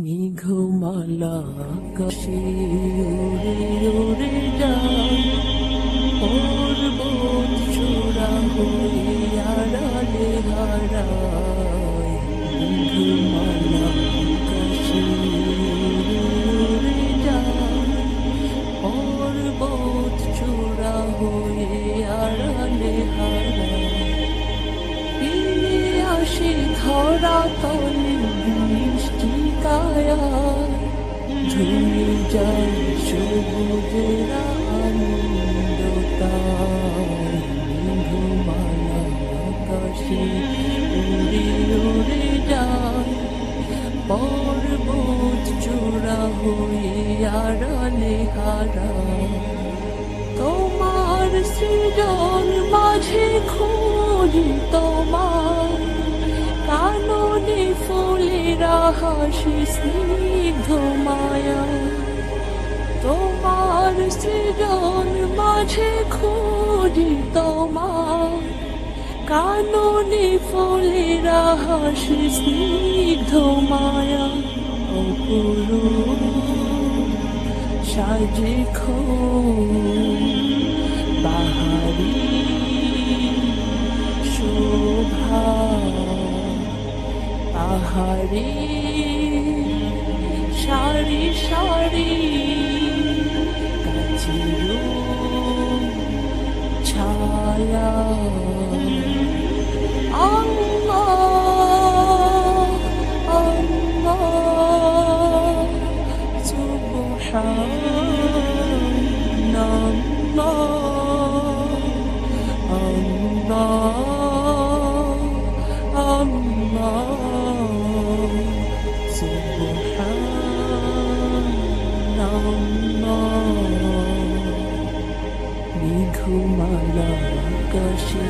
মেঘমালা আকাশে উড়ে উড়ে যায়, পর্বত চূড়া হয়ে আড়ালে হারায়। মেঘমালা আকাশে উড়ে উড়ে যায়, পর্বত চূড়া হয়ে আড়ালে হারায়। ফিরে আসে ধরা তলে বৃষ্টি কায়ায়, ধুয়ে যায় সবুজের আনন্দতায়। মেঘমালা আকাশে উড়ে উড়ে যায়, পর্বত চূড়া হয়ে আড়ালে হারায়। তোমার সৃজন মাঝে খুঁজি তোমার, কাননে ফুলেরা হাসি স্নিগ্ধ মায়া। তোমার সৃজন মাঝে খুঁজি তোমার, কাননে ফুলেরা হাসি স্নিগ্ধ মায়া। অপরূপ সাজে বাহারি শোভা, আহারি সারি সারি কাচির ছায়া। আল্লাহ আল্লাহ সুবহানাল্লাহ, আল্লাহ আল্লাহ সুবহানাল্লাহ। মেঘমালা আকাশে